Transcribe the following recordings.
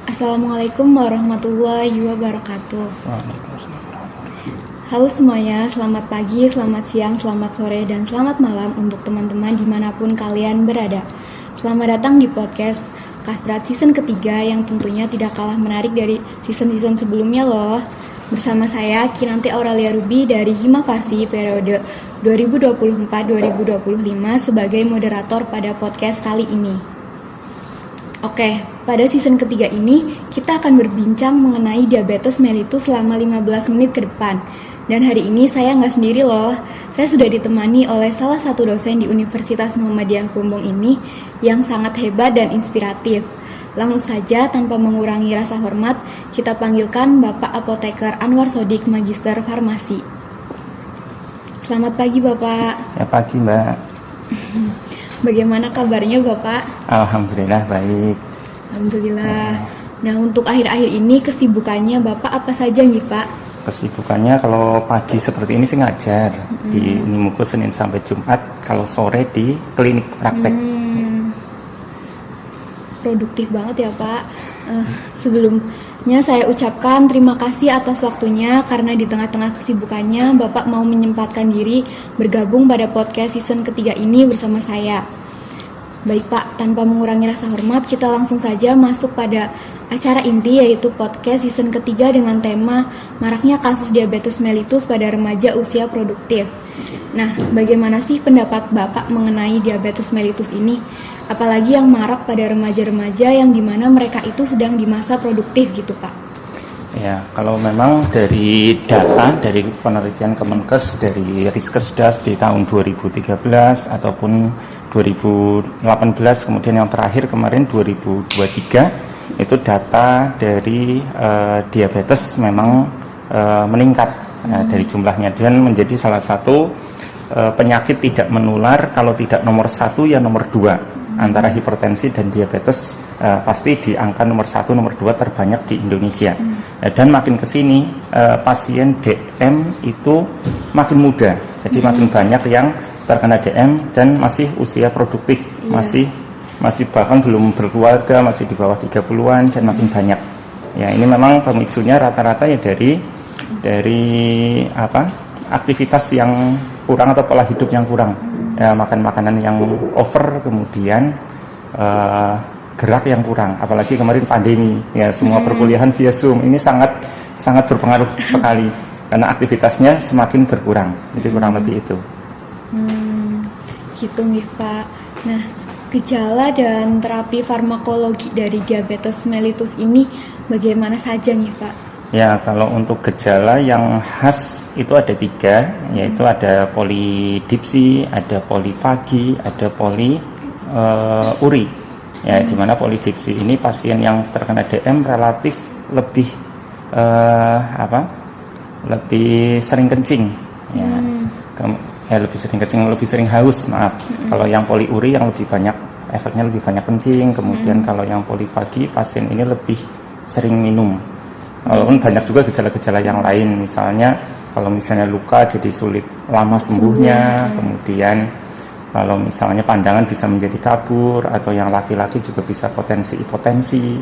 Assalamualaikum warahmatullahi wabarakatuh. Waalaikumsalam. Halo semuanya, selamat pagi, selamat siang, selamat sore, dan selamat malam untuk teman-teman dimanapun kalian berada. Selamat datang di podcast Kastrat season ketiga yang tentunya tidak kalah menarik dari season-season sebelumnya loh. Bersama saya Kinanti Aurelia Ruby dari Hima Farsi periode 2024-2025 sebagai moderator pada podcast kali ini. Oke, pada season ketiga ini kita akan berbincang mengenai diabetes mellitus selama 15 menit ke depan. Dan hari ini saya nggak sendiri loh, saya sudah ditemani oleh salah satu dosen di Universitas Muhammadiyah Gombong ini yang sangat hebat dan inspiratif. Langsung saja tanpa mengurangi rasa hormat, kita panggilkan Bapak Apoteker Anwar Sodik, Magister Farmasi. Selamat pagi Bapak. Ya pagi Mbak. Bagaimana kabarnya Bapak? Alhamdulillah baik. Alhamdulillah. Nah, untuk akhir-akhir ini kesibukannya Bapak apa saja nih Pak? Kesibukannya kalau pagi seperti ini sih ngajar di Unimuko Senin sampai Jumat. Kalau sore di klinik praktek. Produktif banget ya Pak. Sebelumnya saya ucapkan terima kasih atas waktunya karena di tengah-tengah kesibukannya Bapak mau menyempatkan diri bergabung pada podcast season ketiga ini bersama saya. Baik Pak, tanpa mengurangi rasa hormat, kita langsung saja masuk pada acara inti yaitu podcast season ketiga dengan tema maraknya kasus diabetes mellitus pada remaja usia produktif. Nah, bagaimana sih pendapat Bapak mengenai diabetes mellitus ini? Apalagi yang marak pada remaja-remaja yang dimana mereka itu sedang di masa produktif gitu Pak. Ya, kalau memang dari data dari penelitian Kemenkes dari Riskesdas di tahun 2013 ataupun 2018 kemudian yang terakhir kemarin 2023 itu data dari diabetes memang meningkat dari jumlahnya dan menjadi salah satu penyakit tidak menular kalau tidak nomor 1 ya nomor 2 antara hipertensi dan diabetes pasti di angka nomor 1, nomor 2 terbanyak di Indonesia. Dan makin kesini pasien DM itu makin muda, jadi makin banyak yang terkena DM dan masih usia produktif, masih bahkan belum berkeluarga, masih di bawah 30-an dan makin banyak. Ya, ini memang pemicunya rata-rata ya dari aktivitas yang kurang atau pola hidup yang kurang. Ya, makan makanan yang over, kemudian gerak yang kurang, apalagi kemarin pandemi ya, semua perkuliahan via Zoom ini sangat berpengaruh sekali karena aktivitasnya semakin berkurang, jadi kurang lebih itu. Gitu nih Pak. Nah, gejala dan terapi farmakologi dari diabetes mellitus ini bagaimana saja nih Pak? Ya, kalau untuk gejala yang khas itu ada 3, yaitu ada polidipsi, ada polifagi, ada poliuri. Ya, di mana polidipsi ini pasien yang terkena DM relatif lebih lebih sering kencing. Ya, lebih sering kencing, lebih sering haus, maaf. Kalau yang poliuri yang lebih banyak efeknya lebih banyak kencing. Kemudian kalau yang polifagi pasien ini lebih sering minum. Walaupun banyak juga gejala-gejala yang lain, misalnya kalau misalnya luka jadi sulit lama sembuhnya, kemudian kalau misalnya pandangan bisa menjadi kabur, atau yang laki-laki juga bisa potensi hipotensi,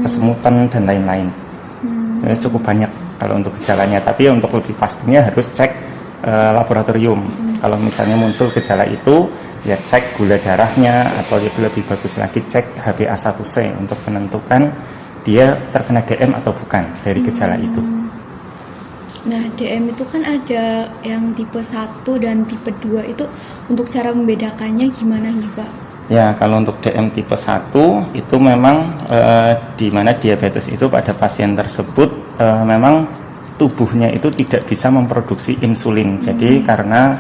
kesemutan dan lain-lain. Sebenarnya cukup banyak kalau untuk gejalanya, tapi untuk lebih pastinya harus cek laboratorium. Kalau misalnya muncul gejala itu, ya cek gula darahnya, atau lebih bagus lagi cek HbA1c untuk menentukan dia terkena DM atau bukan dari gejala itu. Nah, DM itu kan ada yang tipe 1 dan tipe 2 itu untuk cara membedakannya gimana nih Pak? Ya, kalau untuk DM tipe 1 itu memang di mana diabetes itu pada pasien tersebut memang tubuhnya itu tidak bisa memproduksi insulin. Jadi karena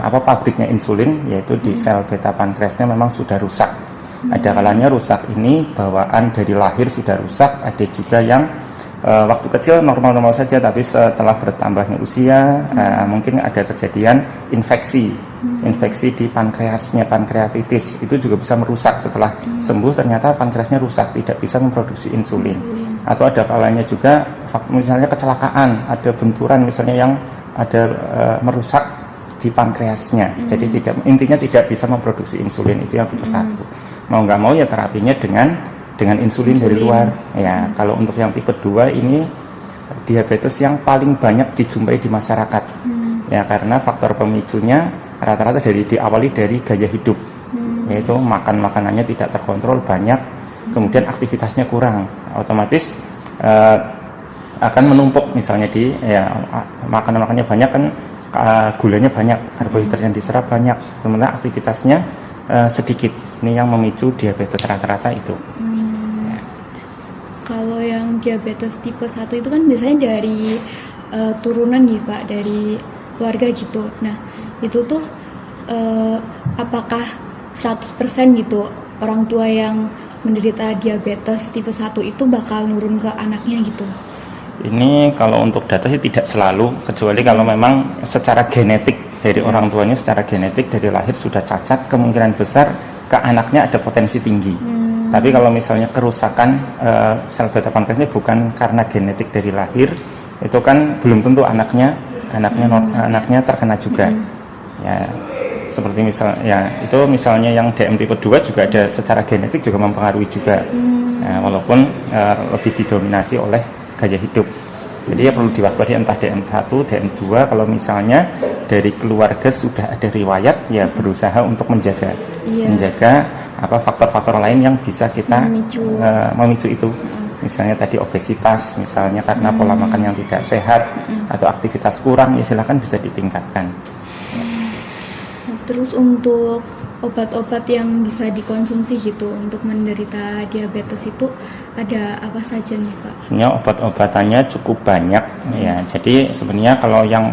pabriknya insulin yaitu di sel beta pankreasnya memang sudah rusak. Ada kalanya rusak ini bawaan dari lahir sudah rusak, ada juga yang waktu kecil normal-normal saja, tapi setelah bertambahnya usia mungkin ada kejadian infeksi di pankreasnya, pankreatitis itu juga bisa merusak. Setelah sembuh ternyata pankreasnya rusak, tidak bisa memproduksi insulin. Atau ada kalanya juga misalnya kecelakaan, ada benturan misalnya yang ada merusak di pankreasnya. Jadi intinya tidak bisa memproduksi insulin, itu yang tipe 1. Mau nggak mau ya terapinya dengan dengan insulin dari luar. Ya, kalau untuk yang tipe 2 ini diabetes yang paling banyak dijumpai di masyarakat. Ya, karena faktor pemicunya rata-rata diawali dari gaya hidup. Yaitu makanannya tidak terkontrol banyak, kemudian aktivitasnya kurang, otomatis akan menumpuk misalnya di makanannya banyak kan, gulanya banyak, karbohidrat yang diserap banyak, sementara aktivitasnya sedikit. Ini yang memicu diabetes rata-rata itu. Kalau yang diabetes tipe 1 itu kan biasanya dari turunan nih Pak, dari keluarga gitu. Nah, itu tuh apakah 100% gitu orang tua yang menderita diabetes tipe 1 itu bakal nurun ke anaknya gitu? Ini kalau untuk data sih tidak selalu, kecuali kalau memang secara genetik dari orang tuanya, secara genetik dari lahir sudah cacat, kemungkinan besar ke anaknya ada potensi tinggi. Tapi kalau misalnya kerusakan sel beta pankreas ini bukan karena genetik dari lahir, itu kan belum tentu anaknya terkena juga. Ya, seperti itu misalnya yang DM tipe 2 juga ada secara genetik juga mempengaruhi juga. Walaupun lebih didominasi oleh gaya hidup. Jadi ya perlu diwaspadai entah DM1, DM2, kalau misalnya dari keluarga sudah ada riwayat, ya berusaha untuk menjaga faktor-faktor lain yang bisa kita memicu itu. Misalnya tadi obesitas, misalnya karena pola makan yang tidak sehat atau aktivitas kurang, ya silakan bisa ditingkatkan. Terus untuk obat-obat yang bisa dikonsumsi gitu untuk menderita diabetes itu ada apa saja nih Pak? Sebenarnya obat-obatannya cukup banyak ya. Jadi sebenarnya kalau yang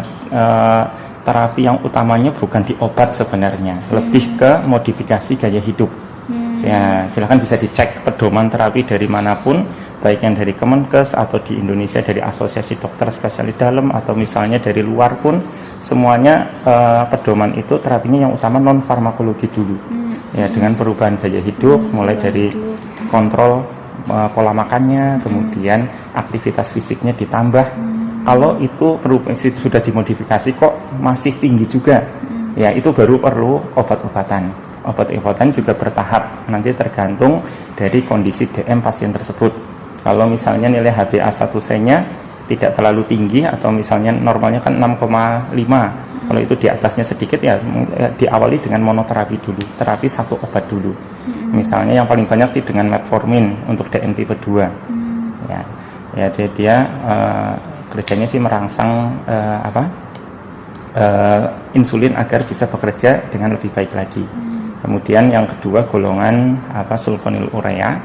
terapi yang utamanya bukan di obat sebenarnya, lebih ke modifikasi gaya hidup. Ya, silakan bisa dicek pedoman terapi dari manapun, baik yang dari Kemenkes atau di Indonesia dari Asosiasi Dokter Spesialis Dalam atau misalnya dari luar pun, semuanya pedoman itu terapinya yang utama non farmakologi dulu. Ya, dengan perubahan gaya hidup, mulai dari kontrol pola makannya, kemudian aktivitas fisiknya ditambah. Kalau itu sudah dimodifikasi kok masih tinggi juga, ya itu baru perlu obat-obatan. Obat-obatan juga bertahap, nanti tergantung dari kondisi DM pasien tersebut. Kalau misalnya nilai HbA1c-nya tidak terlalu tinggi atau misalnya normalnya kan 6,5, kalau itu di atasnya sedikit ya diawali dengan monoterapi dulu, terapi satu obat dulu. Misalnya yang paling banyak sih dengan metformin untuk DM tipe 2. Ya dia kerjanya sih merangsang insulin agar bisa bekerja dengan lebih baik lagi. Kemudian yang kedua golongan sulfonylurea,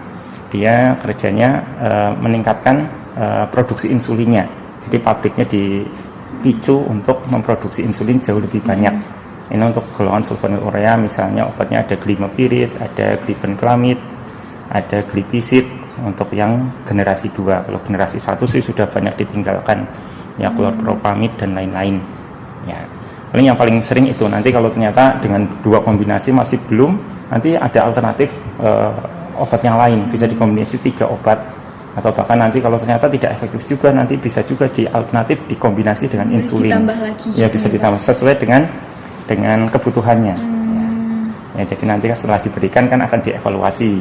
dia kerjanya meningkatkan produksi insulinnya. Jadi pabriknya dipicu untuk memproduksi insulin jauh lebih banyak. Ini untuk golongan sulfonylurea, misalnya obatnya ada glimepirid, ada glibenclamid, ada glipisid untuk yang generasi 2. Kalau generasi 1 sih sudah banyak ditinggalkan, ya chlorpropamid dan lain-lain. Ya. Paling yang paling sering itu, nanti kalau ternyata dengan 2 kombinasi masih belum, nanti ada alternatif obat yang lain, bisa dikombinasi 3 obat, atau bahkan nanti kalau ternyata tidak efektif juga, nanti bisa juga di alternatif dikombinasi dengan insulin. Ditambah lagi. Ya bisa ditambah sesuai dengan kebutuhannya. Ya, jadi nanti setelah diberikan kan akan dievaluasi,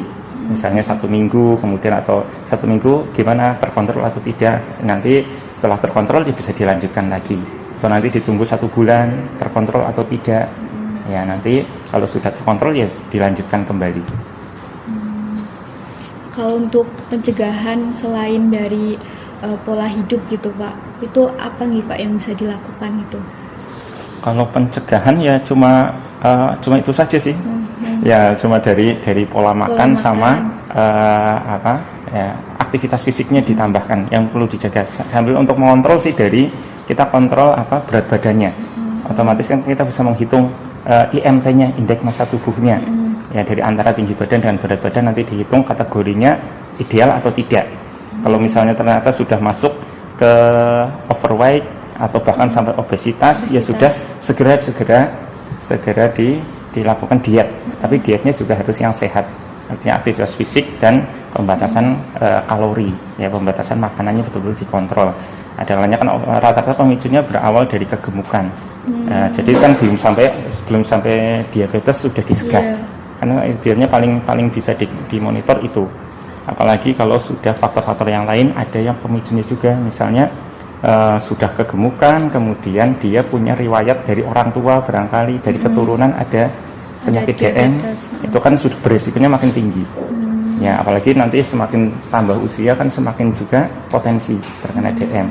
misalnya 1 minggu kemudian atau 1 minggu gimana, terkontrol atau tidak. Nanti setelah terkontrol dia bisa dilanjutkan lagi. Atau nanti ditunggu 1 bulan terkontrol atau tidak. Ya nanti kalau sudah terkontrol ya dilanjutkan kembali. Kalau untuk pencegahan selain dari pola hidup gitu Pak, itu apa nih Pak yang bisa dilakukan itu? Kalau pencegahan ya cuma itu saja sih. Ya cuma dari pola makan sama aktivitas fisiknya ditambahkan yang perlu dijaga. Sambil untuk mengontrol sih dari kita kontrol berat badannya, otomatis kan kita bisa menghitung IMT-nya, indeks massa tubuhnya, ya dari antara tinggi badan dengan berat badan nanti dihitung kategorinya ideal atau tidak. Kalau misalnya ternyata sudah masuk ke overweight atau bahkan sampai obesitas, ya sudah segera dilakukan diet, tapi dietnya juga harus yang sehat, artinya aktivitas fisik dan pembatasan kalori, ya pembatasan makanannya betul-betul dikontrol. Ada lainnya kan rata-rata pemicunya berawal dari kegemukan. Jadi kan belum sampai diabetes sudah dicegah. Karena biasanya paling bisa dimonitor itu. Apalagi kalau sudah faktor-faktor yang lain ada yang pemicunya juga, misalnya sudah kegemukan, kemudian dia punya riwayat dari orang tua barangkali, dari keturunan ada penyakit DM, itu kan sudah beresikonya makin tinggi. Ya, apalagi nanti semakin tambah usia kan semakin juga potensi terkena DM.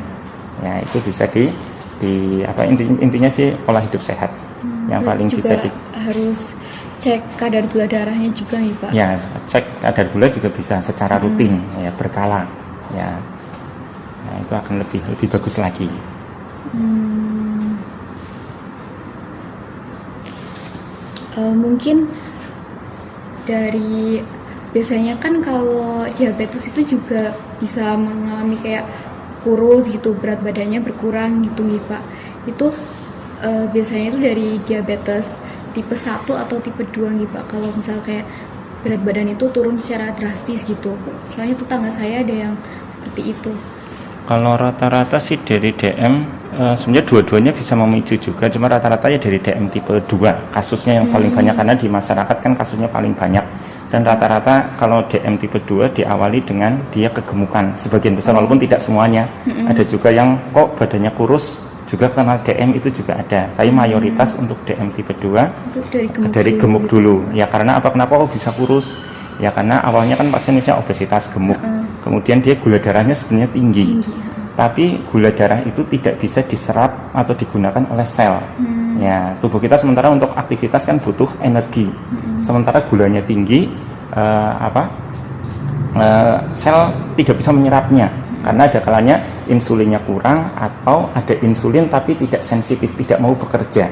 Ya, itu bisa intinya sih pola hidup sehat yang paling bisa harus cek kadar gula darahnya juga nih Pak. Ya, cek kadar gula juga bisa secara rutin, ya berkala. Ya, nah, itu akan lebih bagus lagi. Mungkin dari biasanya kan kalau diabetes itu juga bisa mengalami kayak kurus gitu, berat badannya berkurang gitu nih Pak. Itu biasanya itu dari diabetes tipe 1 atau tipe 2 nih Pak. Kalau misal kayak berat badan itu turun secara drastis gitu. Soalnya tetangga saya ada yang seperti itu. Kalau rata-rata sih dari DM sebenarnya dua-duanya bisa memicu juga, cuma rata-rata ya dari DM tipe 2 kasusnya yang paling banyak, karena di masyarakat kan kasusnya paling banyak. Dan rata-rata kalau DM tipe 2 diawali dengan dia kegemukan sebagian besar, walaupun tidak semuanya. Ada juga yang kok badannya kurus juga karena DM, itu juga ada, tapi mayoritas untuk DM tipe 2 dari gemuk dulu. Ya karena apa, kenapa kok bisa kurus? Ya karena awalnya kan pasiennya obesitas gemuk, kemudian dia gula darahnya sebenarnya tinggi. Tapi gula darah itu tidak bisa diserap atau digunakan oleh sel. Ya, tubuh kita sementara untuk aktivitas kan butuh energi. Sementara gulanya tinggi, sel tidak bisa menyerapnya. Karena ada kalanya insulinnya kurang, atau ada insulin tapi tidak sensitif, tidak mau bekerja.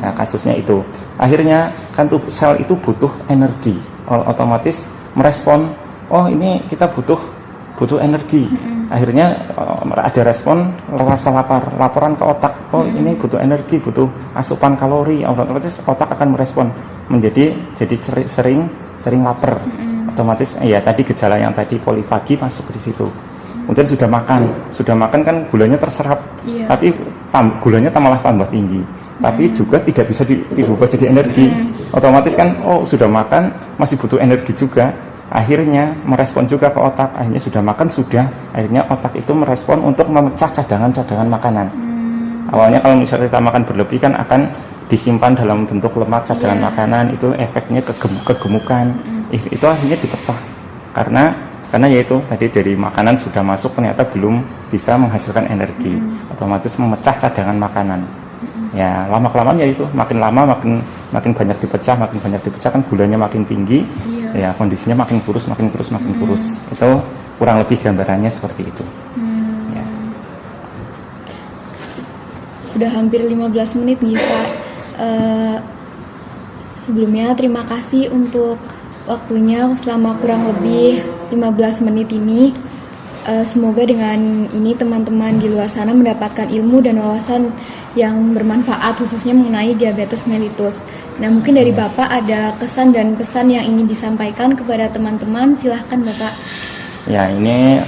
Nah, kasusnya itu. Akhirnya kan tubuh sel itu butuh energi, otomatis merespon, oh ini kita butuh energi. Akhirnya ada respon rasa laporan ke otak, oh ini butuh energi, butuh asupan kalori, otomatis otak akan merespon menjadi sering lapar. Otomatis ya tadi gejala yang tadi polifagi masuk di situ. Kemudian sudah makan kan gulanya terserap, tapi gulanya malah tambah tinggi, tapi juga tidak bisa dirubah jadi energi. Otomatis kan sudah makan masih butuh energi juga. Akhirnya merespon juga ke otak, akhirnya sudah makan, akhirnya otak itu merespon untuk memecah cadangan makanan. Awalnya kalau misalnya kita makan berlebih kan akan disimpan dalam bentuk lemak cadangan makanan, itu efeknya kegemukan. Itu akhirnya dipecah karena yaitu tadi dari makanan sudah masuk ternyata belum bisa menghasilkan energi, otomatis memecah cadangan makanan. Ya lama-kelamaan ya itu makin lama makin banyak dipecah kan gulanya makin tinggi. Ya kondisinya makin kurus. Itu kurang lebih gambarannya seperti itu. Ya. Sudah hampir 15 menit nih Pak. Sebelumnya terima kasih untuk waktunya selama kurang lebih 15 menit ini. Semoga dengan ini teman-teman di luar sana mendapatkan ilmu dan wawasan yang bermanfaat khususnya mengenai diabetes mellitus. Nah mungkin dari Bapak ada kesan dan pesan yang ingin disampaikan kepada teman-teman, silahkan Bapak. Ya ini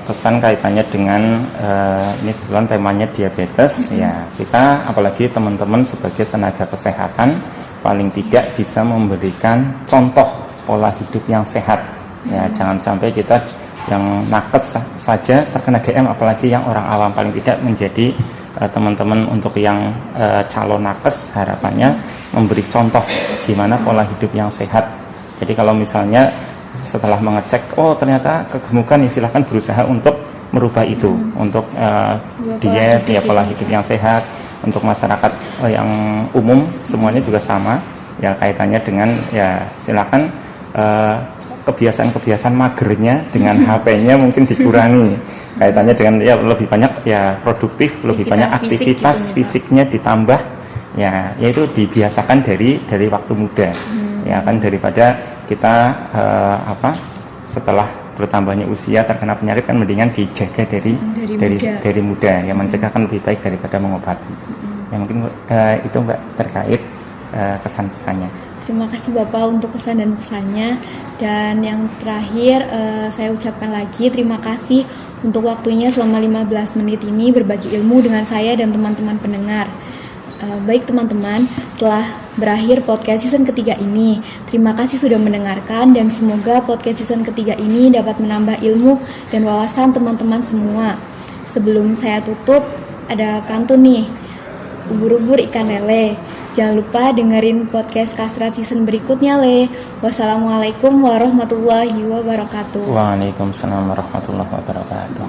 pesan kaitannya dengan ini kebetulan temanya diabetes. Ya kita apalagi teman-teman sebagai tenaga kesehatan paling tidak bisa memberikan contoh pola hidup yang sehat. Ya jangan sampai kita yang nakes saja terkena DM, apalagi yang orang awam. Paling tidak menjadi teman-teman untuk yang calon nakes, harapannya memberi contoh gimana pola hidup yang sehat. Jadi kalau misalnya setelah mengecek ternyata kegemukan, ya silahkan berusaha untuk merubah itu, untuk diet, ya pola hidup yang sehat. Untuk masyarakat yang umum semuanya juga sama, ya kaitannya dengan ya silahkan kebiasaan magernya dengan HP-nya mungkin dikurangi, kaitannya dengan ya lebih banyak ya produktif, lebih banyak aktivitas fisiknya ditambah, ya itu dibiasakan dari waktu muda. Ya kan daripada kita setelah bertambahnya usia terkena penyakit kan mendingan dijaga dari muda, ya mencegah kan lebih baik daripada mengobati. Ya mungkin itu Mbak terkait kesan pesannya. Terima kasih Bapak untuk kesan dan pesannya. Dan yang terakhir saya ucapkan lagi terima kasih untuk waktunya selama 15 menit ini berbagi ilmu dengan saya dan teman-teman pendengar. Baik teman-teman, telah berakhir podcast season ketiga ini. Terima kasih sudah mendengarkan dan semoga podcast season ketiga ini dapat menambah ilmu dan wawasan teman-teman semua. Sebelum saya tutup, ada pantun nih. Ubur-ubur ikan lele. Jangan lupa dengerin podcast Kastrat season berikutnya, Le. Wassalamualaikum warahmatullahi wabarakatuh. Waalaikumsalam warahmatullahi wabarakatuh.